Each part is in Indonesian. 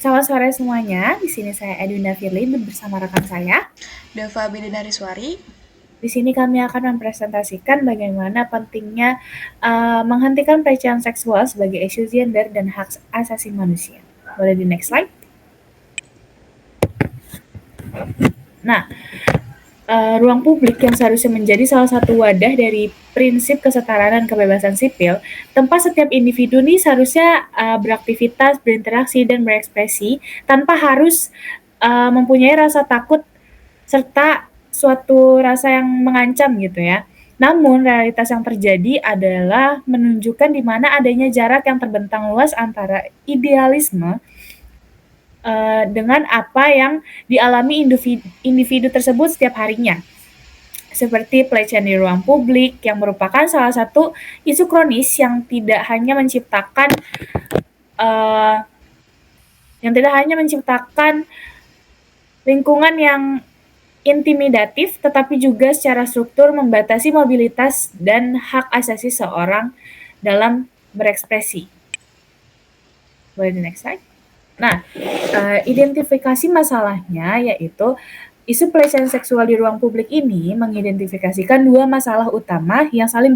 Selamat sore semuanya. Di sini saya Edwina Firly bersama rekan saya. Dava Bidanariswari. Di sini kami akan mempresentasikan bagaimana pentingnya menghentikan pelecehan seksual sebagai isu gender dan hak asasi manusia. Boleh di next slide. Nah, ruang publik yang seharusnya menjadi salah satu wadah dari prinsip kesetaraan dan kebebasan sipil, tempat setiap individu nih seharusnya beraktivitas, berinteraksi, dan berekspresi tanpa harus mempunyai rasa takut serta suatu rasa yang mengancam gitu ya. Namun realitas yang terjadi adalah menunjukkan di mana adanya jarak yang terbentang luas antara idealisme dengan apa yang dialami individu tersebut setiap harinya. Seperti pelecehan di ruang publik yang merupakan salah satu isu kronis uh, yang tidak hanya menciptakan lingkungan yang intimidatif, tetapi juga secara struktur membatasi mobilitas dan hak asasi seorang dalam berekspresi. Boleh di next slide. Nah, identifikasi masalahnya yaitu isu pelecehan seksual di ruang publik ini mengidentifikasikan dua masalah utama yang saling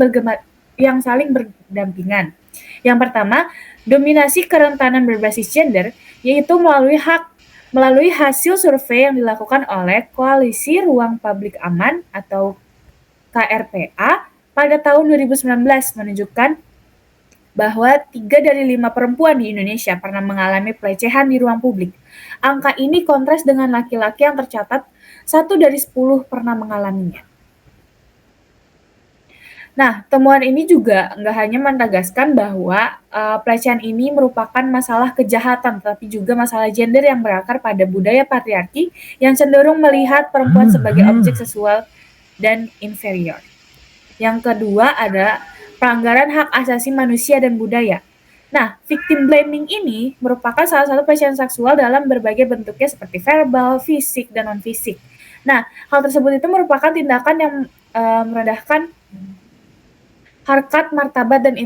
berdampingan. Yang pertama, dominasi kerentanan berbasis gender, yaitu melalui hasil survei yang dilakukan oleh Koalisi Ruang Publik Aman atau KRPA pada tahun 2019 menunjukkan bahwa 3 dari 5 perempuan di Indonesia pernah mengalami pelecehan di ruang publik. Angka ini kontras dengan laki-laki yang tercatat 1 dari 10 pernah mengalaminya. Nah, temuan ini juga nggak hanya menegaskan bahwa pelecehan ini merupakan masalah kejahatan, tapi juga masalah gender yang berakar pada budaya patriarki yang cenderung melihat perempuan sebagai objek seksual dan inferior. Yang kedua ada pelanggaran hak asasi manusia dan budaya. Nah, victim blaming ini merupakan salah satu pelecehan seksual dalam berbagai bentuknya seperti verbal, fisik, dan non-fisik. Nah, hal tersebut itu merupakan tindakan yang merendahkan harkat, martabat, dan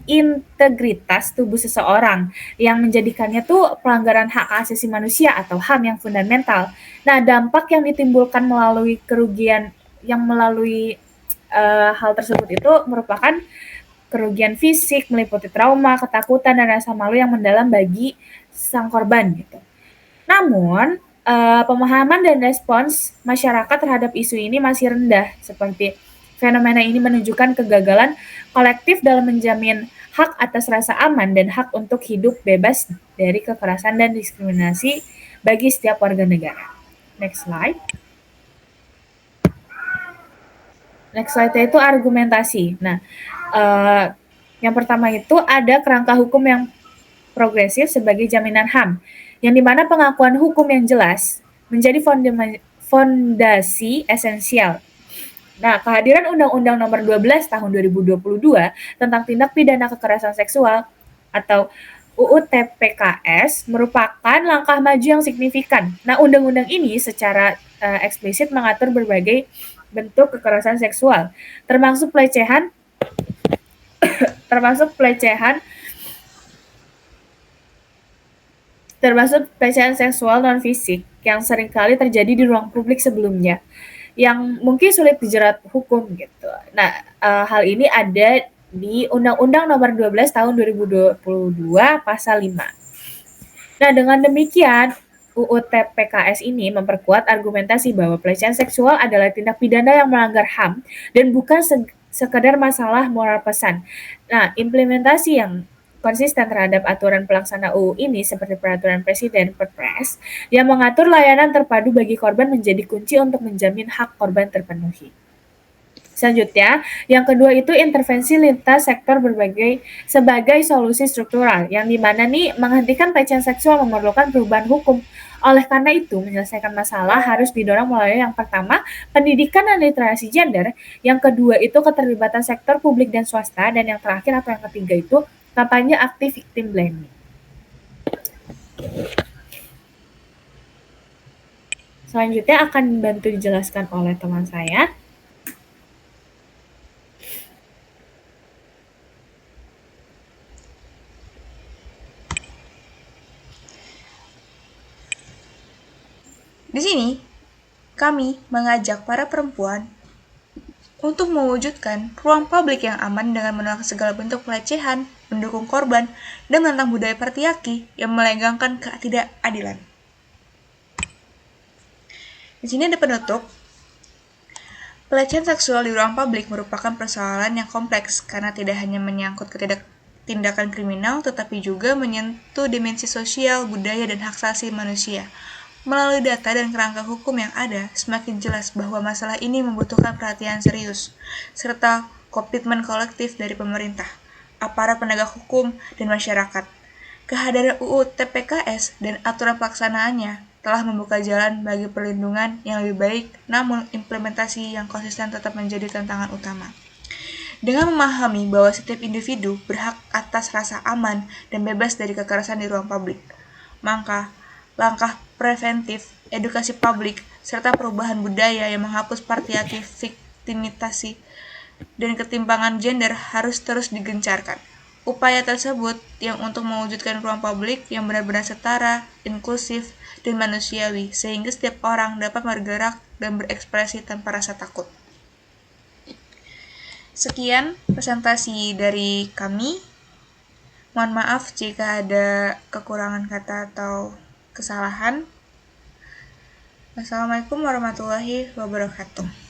integritas tubuh seseorang yang menjadikannya tuh pelanggaran hak asasi manusia atau HAM yang fundamental. Nah, dampak yang ditimbulkan melalui hal tersebut itu merupakan kerugian fisik, meliputi trauma, ketakutan, dan rasa malu yang mendalam bagi sang korban gitu. Namun, pemahaman dan respons masyarakat terhadap isu ini masih rendah, seperti fenomena ini menunjukkan kegagalan kolektif dalam menjamin hak atas rasa aman dan hak untuk hidup bebas dari kekerasan dan diskriminasi bagi setiap warga negara. Next slide. Next slide itu argumentasi. Nah, yang pertama itu ada kerangka hukum yang progresif sebagai jaminan HAM, yang dimana pengakuan hukum yang jelas menjadi fondasi esensial. Nah, kehadiran Undang-Undang Nomor 12 Tahun 2022 tentang tindak pidana kekerasan seksual atau UU TPKS merupakan langkah maju yang signifikan. Nah, undang-undang ini secara eksplisit mengatur berbagai bentuk kekerasan seksual, termasuk pelecehan, termasuk pelecehan termasuk pelecehan seksual non fisik yang seringkali terjadi di ruang publik sebelumnya yang mungkin sulit dijerat hukum gitu. Nah, hal ini ada di Undang-Undang Nomor 12 Tahun 2022 Pasal 5. Nah, dengan demikian UU TPKS ini memperkuat argumentasi bahwa pelecehan seksual adalah tindak pidana yang melanggar HAM dan bukan sekedar masalah moral pesan. Nah, implementasi yang konsisten terhadap aturan pelaksana UU ini seperti peraturan presiden Perpres yang mengatur layanan terpadu bagi korban menjadi kunci untuk menjamin hak korban terpenuhi. Selanjutnya, yang kedua itu intervensi lintas sektor sebagai solusi struktural, yang dimana nih menghentikan pelecehan seksual memerlukan perubahan hukum. Oleh karena itu, menyelesaikan masalah harus didorong melalui yang pertama, pendidikan dan literasi gender, yang kedua itu keterlibatan sektor publik dan swasta, dan yang terakhir atau yang ketiga itu kampanye aktif victim blaming. Selanjutnya akan bantu dijelaskan oleh teman saya. Di sini, kami mengajak para perempuan untuk mewujudkan ruang publik yang aman dengan menolak segala bentuk pelecehan, mendukung korban, dan menentang budaya patriarki yang melegangkan ketidakadilan. Di sini ada penutup. Pelecehan seksual di ruang publik merupakan persoalan yang kompleks karena tidak hanya menyangkut tindakan kriminal, tetapi juga menyentuh dimensi sosial, budaya, dan hak asasi manusia. Melalui data dan kerangka hukum yang ada, semakin jelas bahwa masalah ini membutuhkan perhatian serius, serta komitmen kolektif dari pemerintah, aparat penegak hukum, dan masyarakat. Kehadiran UU TPKS dan aturan pelaksanaannya telah membuka jalan bagi perlindungan yang lebih baik, namun implementasi yang konsisten tetap menjadi tantangan utama. Dengan memahami bahwa setiap individu berhak atas rasa aman dan bebas dari kekerasan di ruang publik, maka langkah preventif, edukasi publik, serta perubahan budaya yang menghapus patriarki, viktimisasi, dan ketimpangan gender harus terus digencarkan. Upaya tersebut yang untuk mewujudkan ruang publik yang benar-benar setara, inklusif, dan manusiawi, sehingga setiap orang dapat bergerak dan berekspresi tanpa rasa takut. Sekian presentasi dari kami. Mohon maaf jika ada kekurangan kata atau kesalahan. Wassalamualaikum warahmatullahi wabarakatuh.